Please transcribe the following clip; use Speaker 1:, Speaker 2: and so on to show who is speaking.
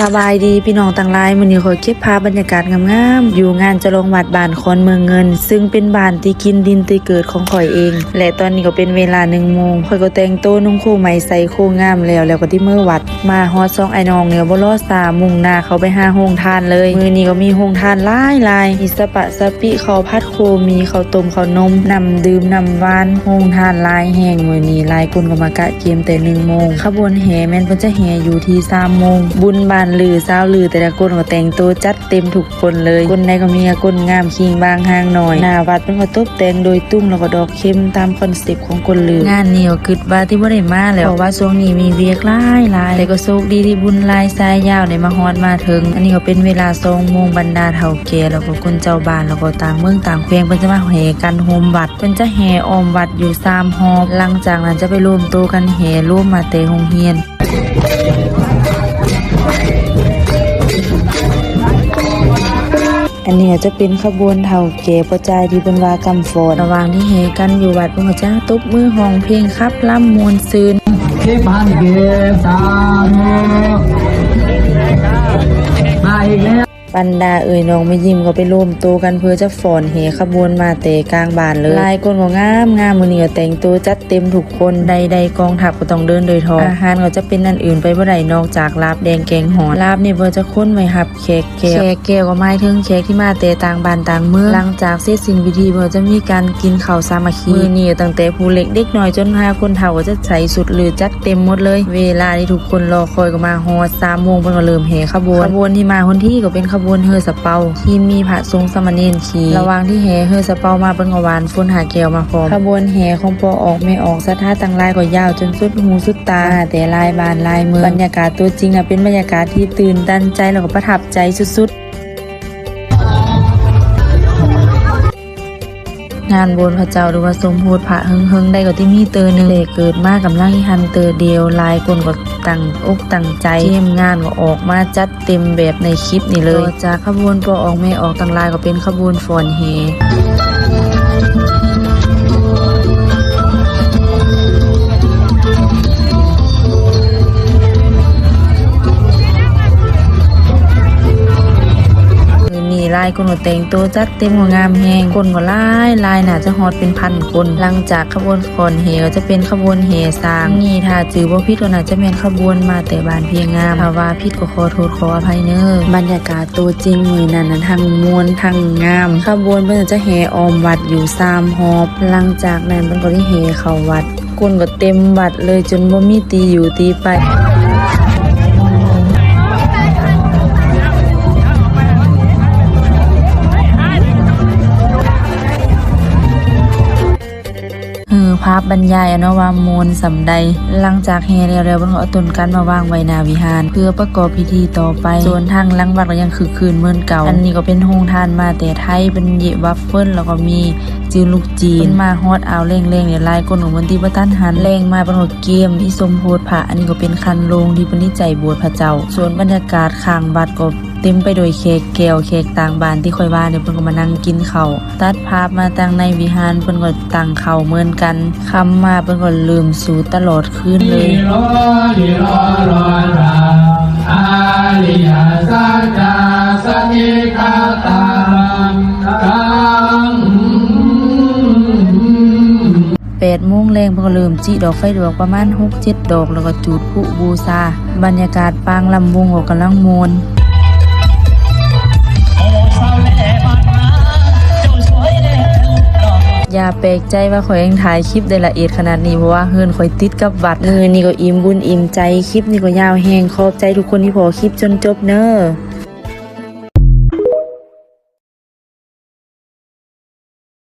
Speaker 1: สบายดีพี่น้องต่างหลายมื้อนี้ขอยเก็บภาพบรรยากาศงามๆอยู่งานฉลองวัดบ้านคอนเมืองเงินซึ่งเป็นบ้านที่กินดินที่เกิดของข่อยเองและตอนนี้ก็เป็นเวลา 1 โมงข่อยก็แต่งตัวนุ่งโคใหม่ใส่โคงามแล้วก็ที่มื้อวัดมาฮอด2ไอ้น้องเนี่ยบ่รอซามุ่งหน้าเข้าไปหาโรงทานเลยมื้อนี้ก็มีโรงทานหลายมีสะปะสะปิข้าวผัดโคมีข้าวต้มข้าวนมน้ำดื่มน้ำหวานโรงทานหลายแห่งมื้อนี้หลายคนก็มากะเกมแต่1 โมงขบวนแห่แม่นเพิ่นจะแห่อยู่ที่3 โมงบุญบ้านลือซาวลือแต่ละคนก็แต่งตัวจัดเต็มทุกคนเลยคนใดก็มีคนงามคิงบางห่างหน่อยหน้าวัดเพิ่นก็ตกแต่งโดยตุ้มแล้วก็ดอกเข้มตามคอนเซ็ปต์ของคนลืองานนี้ก็คิดว่าที่บ่ได้มาแล้วเพราะว่าช่วงนี้มีเวียกหลายแต่ก็โชคดีที่บุญหลายสายยาวได้มาฮอดมาถึงอันนี้ก็เป็นเวลา2 โมงบรรดาเฒ่าแก่แล้วก็คนเจ้าบ้านแล้วก็ต่างเมืองต่างแขวงเพิ่นจะมาแห่กันโฮมวัดเพิ่นจะแห่อ้อมวัดอยู่3 รอบหลังจากนั้นจะไปรวมตัวกันแห่รวมมาแต่โรงเรียนอันนี้จะเป็นขบวนเฒ่าแก่ประจายที่เพิ่นว่ากำฟอนระหว่างที่แห่กันอยู่วัดเพิ่นก็จะตบมือร้องเพลงขับล่ำมวลซืน
Speaker 2: เก็บพันเก็บสาธุมาอีกแล้ว
Speaker 1: บรรดาน้องไม่ยิ้มก็ไปร่วมตัวกันเพื่อจะฟ้อนแห่ขบวนมาแต่กลางบ้านเลยหลายคนก็งามมื้อนี้ก็แต่งตัวจัดเต็มทุกคนใดๆกองทัพก็ต้องเดินโดยทองอาหารก็จะเป็นอันอื่นไปบ่ได้นอกจากลาบแดงแกงหอลาบนี่เพิ่นจะค้นไว้รับแขกแก้วก็หมายถึงแขกที่มาแต่ต่างบ้านต่างเมืองหลังจากเสร็จสิ้นพิธีเพิ่นจะมีการกินข้าวสามัคคีมื้อนี้ตั้งแต่ผู้เล็กเด็กน้อยจนคนเฒ่าก็จะใส่สุดหรือจัดเต็มหมดเลยเวลาที่ทุกคนรอคอยก็มาฮอด3 โมงเพิ่นก็เริ่มแห่ขบวนที่มาคนที่ก็เป็นขบวนเฮือสะเปาที่มีพระสงฆ์สามเณรขี่ระหว่างที่แห่เฮือสะเปามาเพิ่นก็หวานฝนหาแก้วมาพร้อมขบวนแห่ของพ่อออกไม่ออกศรัทธาต่างหลายก็ยาวจนสุดหูสุดตาแต่หลายบ้านหลายเมืองบรรยากาศตัวจริงเป็นบรรยากาศที่ตื่นตันใจแล้วก็ประทับใจสุดๆงานบนพระเจ้าหรือว่าสมโภชพระเฮิงได้ก็ที่มีเตอหนึ่งเกิดมากำลังหันเตอเดียวหลายคนก็ตั้งอกตั้งใจเตรียมงานก็ออกมาจัดเต็มแบบในคลิปนี่เลยจากขบวนปอออกไม่ออกต่างหลายก็เป็นขบวนฟ้อนแห่ลายคนก็แต่งตัวจัดเต็มงามแฮงคนก็หลายน่าจะฮอดเป็นพันคนหลังจากขบวนฟ้อนแห่จะเป็นขบวนแห่สร้างนี่ถ้าจื่อบ่ผิดก็น่าจะแม่นขบวนมาแต่บ้านเพียงงามถ้าว่าผิดก็ขอโทษขออภัยเด้อบรรยากาศตัวจริงมื้อนั้นทั้งม่วนทั้งงามขบวนเพิ่นจะแห่อ้อมวัดอยู่3 รอบหลังจากนั้นเพิ่นก็ได้แห่เข้าวัดคนก็เต็มวัดเลยจนบ่มีตีอยู่ตีไปภาพบรรยายเนาะว่ามวลสำใดหลังจากแห่แล้วเพิ่นก็เอาต้นกันมาวางไว้หน้าวิหารเพื่อประกอบพิธีต่อไปส่วนทางหลังวัดก็ยังคึกคืนเหมือนเก่าอันนี้ก็เป็นโรงทานมาแต่ไทยเป็นเยวัฟเฟิลแล้วก็มีจือลูกจีนมาฮอดเอาเร่งๆเนี่ยหลายคนของมันที่บ่ทันหันแรงมาเพิ่นก็เกมอีสมโพธิพระอันนี้ก็เป็นคันโลงที่เพิ่นนิใจบวชพระเจ้าส่วนบรรยากาศข้างวัดก็เต็มไปโดยแขกแก้วแขกต่างบ้านที่ค่อยว่าเนี่ยเพิ่นก็มานั่งกินข้าวตัดภาพมาตั้งในวิหารเพิ่นก็ตั้งข้าวเหมือนกันคำมาเพิ่นก็ลืมสูตลอดคืนเลย8 โมงแรงเพิ่นก็เริ่มจิดอกไฟดวงประมาณ 6-7 ดอกแล้วก็จุดพลุบูชาบรรยากาศปางลำวงก็กำลังม่วนอย่าแปลกใจว่าข่อยยังถ่ายคลิปได้ละเอียดขนาดนี้เพราะว่าเฮือนข่อยติดกับวัดนี่ก็อิ่มบุญอิ่มใจคลิปนี้ก็ยาวแฮงขอบใจทุกคนที่พอคลิปจนจบเน้อ